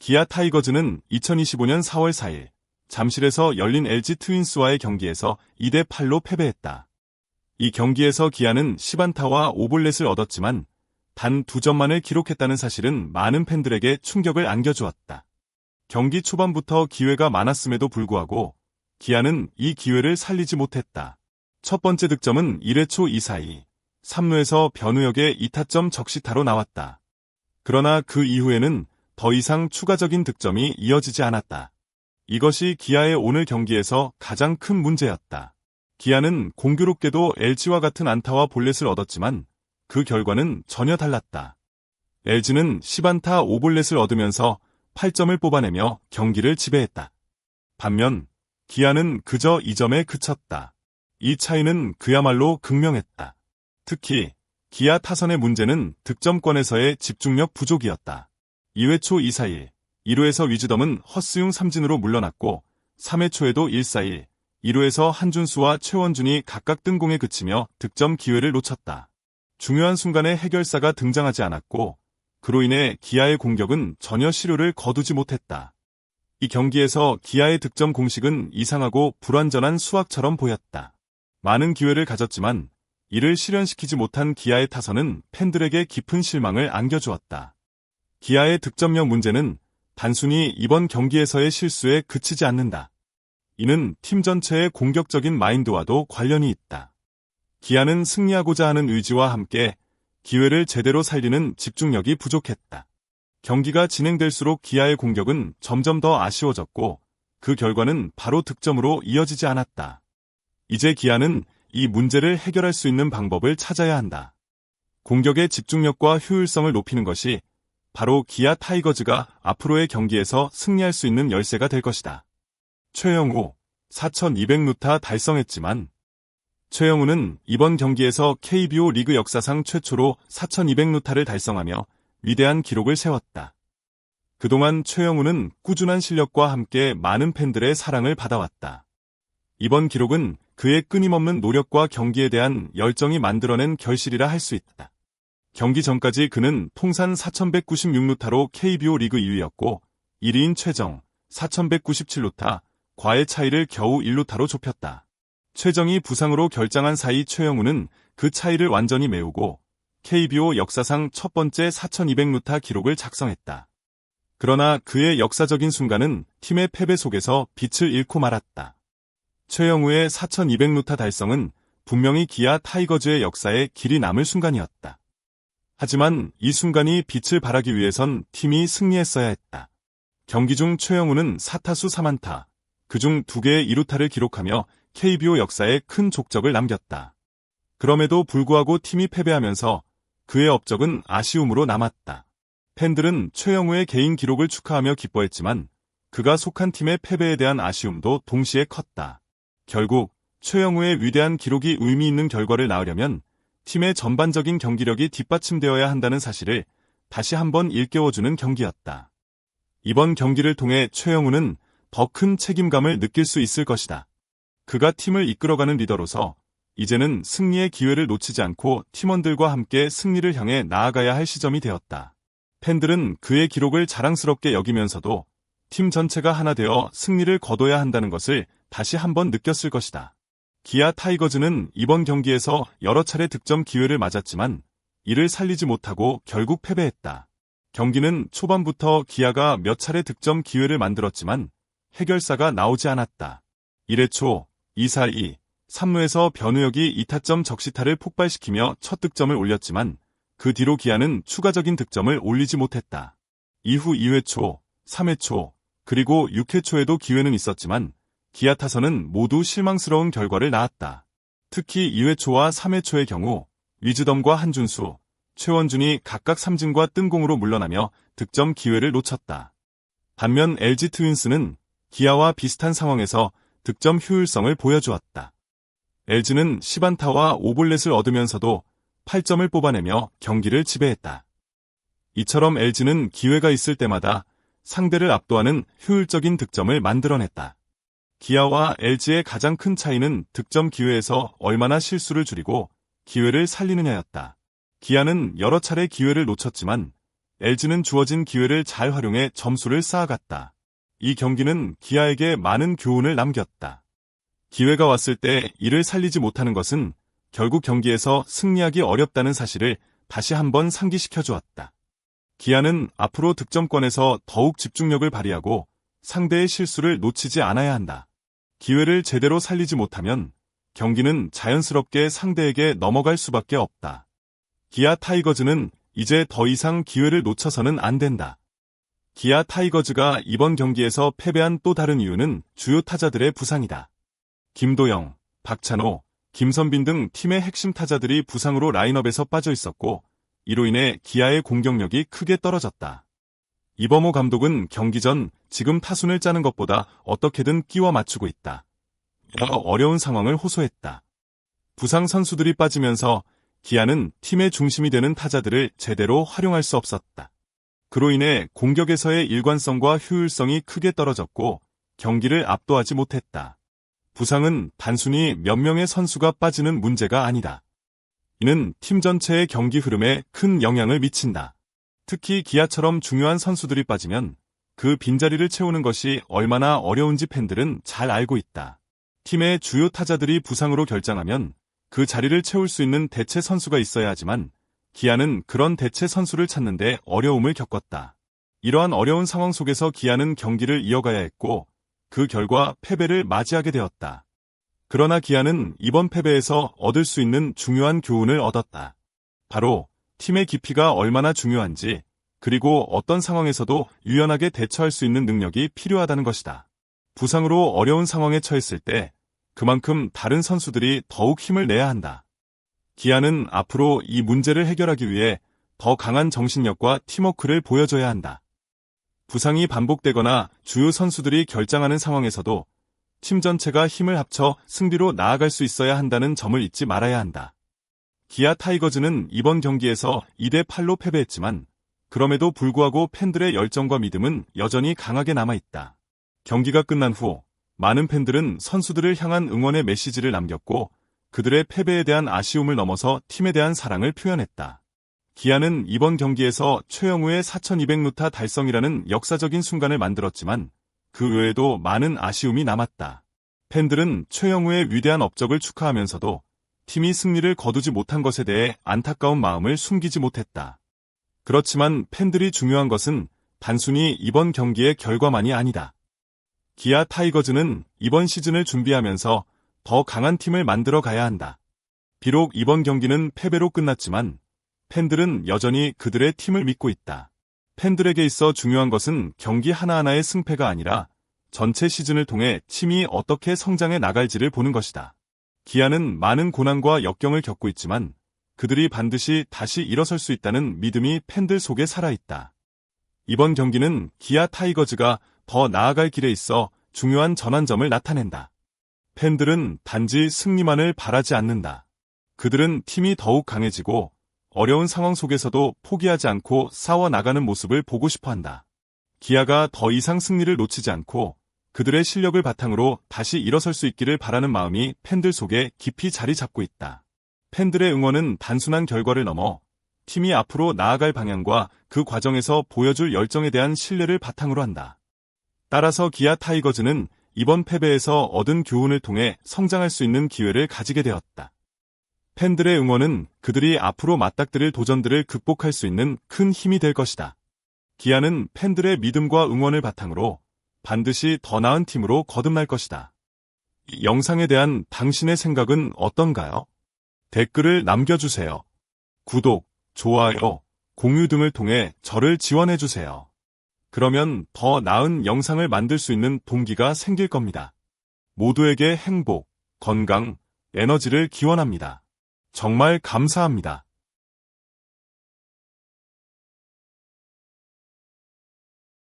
기아 타이거즈는 2025년 4월 4일 잠실에서 열린 LG 트윈스와의 경기에서 2대8로 패배했다. 이 경기에서 기아는 10안타와 5볼넷을 얻었지만 단 2점만을 기록했다는 사실은 많은 팬들에게 충격을 안겨주었다. 경기 초반부터 기회가 많았음에도 불구하고 기아는 이 기회를 살리지 못했다. 첫 번째 득점은 1회 초 2사이 3루에서 변우혁의 2타점 적시타로 나왔다. 그러나 그 이후에는 더 이상 추가적인 득점이 이어지지 않았다. 이것이 기아의 오늘 경기에서 가장 큰 문제였다. 기아는 공교롭게도 LG와 같은 안타와 볼넷을 얻었지만 그 결과는 전혀 달랐다. LG는 10안타 5볼넷을 얻으면서 8점을 뽑아내며 경기를 지배했다. 반면 기아는 그저 2점에 그쳤다. 이 차이는 그야말로 극명했다. 특히 기아 타선의 문제는 득점권에서의 집중력 부족이었다. 2회 초 2사일 1루에서 위즈덤은 허스용 삼진으로 물러났고 3회 초에도 1사일 2루에서 한준수와 최원준이 각각 뜬공에 그치며 득점 기회를 놓쳤다. 중요한 순간에 해결사가 등장하지 않았고 그로 인해 기아의 공격은 전혀 시료를 거두지 못했다. 이 경기에서 기아의 득점 공식은 이상하고 불완전한 수학처럼 보였다. 많은 기회를 가졌지만 이를 실현시키지 못한 기아의 타선은 팬들에게 깊은 실망을 안겨주었다. 기아의 득점력 문제는 단순히 이번 경기에서의 실수에 그치지 않는다. 이는 팀 전체의 공격적인 마인드와도 관련이 있다. 기아는 승리하고자 하는 의지와 함께 기회를 제대로 살리는 집중력이 부족했다. 경기가 진행될수록 기아의 공격은 점점 더 아쉬워졌고 그 결과는 바로 득점으로 이어지지 않았다. 이제 기아는 이 문제를 해결할 수 있는 방법을 찾아야 한다. 공격의 집중력과 효율성을 높이는 것이 바로 기아 타이거즈가 앞으로의 경기에서 승리할 수 있는 열쇠가 될 것이다. 최영우 4,200루타 달성했지만 최영우는 이번 경기에서 KBO 리그 역사상 최초로 4,200루타를 달성하며 위대한 기록을 세웠다. 그동안 최영우는 꾸준한 실력과 함께 많은 팬들의 사랑을 받아왔다. 이번 기록은 그의 끊임없는 노력과 경기에 대한 열정이 만들어낸 결실이라 할 수 있다. 경기 전까지 그는 통산 4,196루타로 KBO 리그 2위였고 1위인 최정 4,197루타, 과의 차이를 겨우 1루타로 좁혔다. 최정이 부상으로 결장한 사이 최영우는 그 차이를 완전히 메우고 KBO 역사상 첫 번째 4,200루타 기록을 작성했다. 그러나 그의 역사적인 순간은 팀의 패배 속에서 빛을 잃고 말았다. 최영우의 4,200루타 달성은 분명히 기아 타이거즈의 역사에 길이 남을 순간이었다. 하지만 이 순간이 빛을 발하기 위해선 팀이 승리했어야 했다. 경기 중 최영우는 4타수 3안타, 그중 2개의 2루타를 기록하며 KBO 역사에 큰 족적을 남겼다. 그럼에도 불구하고 팀이 패배하면서 그의 업적은 아쉬움으로 남았다. 팬들은 최영우의 개인 기록을 축하하며 기뻐했지만 그가 속한 팀의 패배에 대한 아쉬움도 동시에 컸다. 결국 최영우의 위대한 기록이 의미 있는 결과를 낳으려면 팀의 전반적인 경기력이 뒷받침되어야 한다는 사실을 다시 한번 일깨워주는 경기였다. 이번 경기를 통해 최영우는 더 큰 책임감을 느낄 수 있을 것이다. 그가 팀을 이끌어가는 리더로서 이제는 승리의 기회를 놓치지 않고 팀원들과 함께 승리를 향해 나아가야 할 시점이 되었다. 팬들은 그의 기록을 자랑스럽게 여기면서도 팀 전체가 하나 되어 승리를 거둬야 한다는 것을 다시 한번 느꼈을 것이다. 기아 타이거즈는 이번 경기에서 여러 차례 득점 기회를 맞았지만 이를 살리지 못하고 결국 패배했다. 경기는 초반부터 기아가 몇 차례 득점 기회를 만들었지만 해결사가 나오지 않았다. 1회 초 2사2 3루에서 변우혁이 2타점 적시타를 폭발시키며 첫 득점을 올렸지만 그 뒤로 기아는 추가적인 득점을 올리지 못했다. 이후 2회 초, 3회 초, 그리고 6회 초에도 기회는 있었지만 기아 타선은 모두 실망스러운 결과를 낳았다. 특히 2회 초와 3회 초의 경우 위즈덤과 한준수, 최원준이 각각 삼진과 뜬공으로 물러나며 득점 기회를 놓쳤다. 반면 LG 트윈스는 기아와 비슷한 상황에서 득점 효율성을 보여주었다. LG는 10안타와 5볼넷을 얻으면서도 8점을 뽑아내며 경기를 지배했다. 이처럼 LG는 기회가 있을 때마다 상대를 압도하는 효율적인 득점을 만들어냈다. 기아와 LG의 가장 큰 차이는 득점 기회에서 얼마나 실수를 줄이고 기회를 살리느냐였다. 기아는 여러 차례 기회를 놓쳤지만 LG는 주어진 기회를 잘 활용해 점수를 쌓아갔다. 이 경기는 기아에게 많은 교훈을 남겼다. 기회가 왔을 때 이를 살리지 못하는 것은 결국 경기에서 승리하기 어렵다는 사실을 다시 한번 상기시켜 주었다. 기아는 앞으로 득점권에서 더욱 집중력을 발휘하고 상대의 실수를 놓치지 않아야 한다. 기회를 제대로 살리지 못하면 경기는 자연스럽게 상대에게 넘어갈 수밖에 없다. 기아 타이거즈는 이제 더 이상 기회를 놓쳐서는 안 된다. 기아 타이거즈가 이번 경기에서 패배한 또 다른 이유는 주요 타자들의 부상이다. 김도영, 박찬호, 김선빈 등 팀의 핵심 타자들이 부상으로 라인업에서 빠져 있었고 이로 인해 기아의 공격력이 크게 떨어졌다. 이범호 감독은 경기 전 지금 타순을 짜는 것보다 어떻게든 끼워 맞추고 있다. 어려운 상황을 호소했다. 부상 선수들이 빠지면서 기아는 팀의 중심이 되는 타자들을 제대로 활용할 수 없었다. 그로 인해 공격에서의 일관성과 효율성이 크게 떨어졌고 경기를 압도하지 못했다. 부상은 단순히 몇 명의 선수가 빠지는 문제가 아니다. 이는 팀 전체의 경기 흐름에 큰 영향을 미친다. 특히 기아처럼 중요한 선수들이 빠지면 그 빈자리를 채우는 것이 얼마나 어려운지 팬들은 잘 알고 있다. 팀의 주요 타자들이 부상으로 결장하면 그 자리를 채울 수 있는 대체 선수가 있어야 하지만 기아는 그런 대체 선수를 찾는데 어려움을 겪었다. 이러한 어려운 상황 속에서 기아는 경기를 이어가야 했고 그 결과 패배를 맞이하게 되었다. 그러나 기아는 이번 패배에서 얻을 수 있는 중요한 교훈을 얻었다. 바로 팀의 깊이가 얼마나 중요한지 그리고 어떤 상황에서도 유연하게 대처할 수 있는 능력이 필요하다는 것이다. 부상으로 어려운 상황에 처했을 때 그만큼 다른 선수들이 더욱 힘을 내야 한다. 기아는 앞으로 이 문제를 해결하기 위해 더 강한 정신력과 팀워크를 보여줘야 한다. 부상이 반복되거나 주요 선수들이 결장하는 상황에서도 팀 전체가 힘을 합쳐 승리로 나아갈 수 있어야 한다는 점을 잊지 말아야 한다. 기아 타이거즈는 이번 경기에서 2대8로 패배했지만 그럼에도 불구하고 팬들의 열정과 믿음은 여전히 강하게 남아있다. 경기가 끝난 후 많은 팬들은 선수들을 향한 응원의 메시지를 남겼고 그들의 패배에 대한 아쉬움을 넘어서 팀에 대한 사랑을 표현했다. 기아는 이번 경기에서 최영우의 4200루타 달성이라는 역사적인 순간을 만들었지만 그 외에도 많은 아쉬움이 남았다. 팬들은 최영우의 위대한 업적을 축하하면서도 팀이 승리를 거두지 못한 것에 대해 안타까운 마음을 숨기지 못했다. 그렇지만 팬들이 중요한 것은 단순히 이번 경기의 결과만이 아니다. 기아 타이거즈는 이번 시즌을 준비하면서 더 강한 팀을 만들어 가야 한다. 비록 이번 경기는 패배로 끝났지만 팬들은 여전히 그들의 팀을 믿고 있다. 팬들에게 있어 중요한 것은 경기 하나하나의 승패가 아니라 전체 시즌을 통해 팀이 어떻게 성장해 나갈지를 보는 것이다. 기아는 많은 고난과 역경을 겪고 있지만 그들이 반드시 다시 일어설 수 있다는 믿음이 팬들 속에 살아있다. 이번 경기는 기아 타이거즈가 더 나아갈 길에 있어 중요한 전환점을 나타낸다. 팬들은 단지 승리만을 바라지 않는다. 그들은 팀이 더욱 강해지고 어려운 상황 속에서도 포기하지 않고 싸워나가는 모습을 보고 싶어한다. 기아가 더 이상 승리를 놓치지 않고 그들의 실력을 바탕으로 다시 일어설 수 있기를 바라는 마음이 팬들 속에 깊이 자리 잡고 있다. 팬들의 응원은 단순한 결과를 넘어 팀이 앞으로 나아갈 방향과 그 과정에서 보여줄 열정에 대한 신뢰를 바탕으로 한다. 따라서 기아 타이거즈는 이번 패배에서 얻은 교훈을 통해 성장할 수 있는 기회를 가지게 되었다. 팬들의 응원은 그들이 앞으로 맞닥뜨릴 도전들을 극복할 수 있는 큰 힘이 될 것이다. 기아는 팬들의 믿음과 응원을 바탕으로 반드시 더 나은 팀으로 거듭날 것이다. 이 영상에 대한 당신의 생각은 어떤가요? 댓글을 남겨주세요. 구독, 좋아요, 공유 등을 통해 저를 지원해주세요. 그러면 더 나은 영상을 만들 수 있는 동기가 생길 겁니다. 모두에게 행복, 건강, 에너지를 기원합니다. 정말 감사합니다.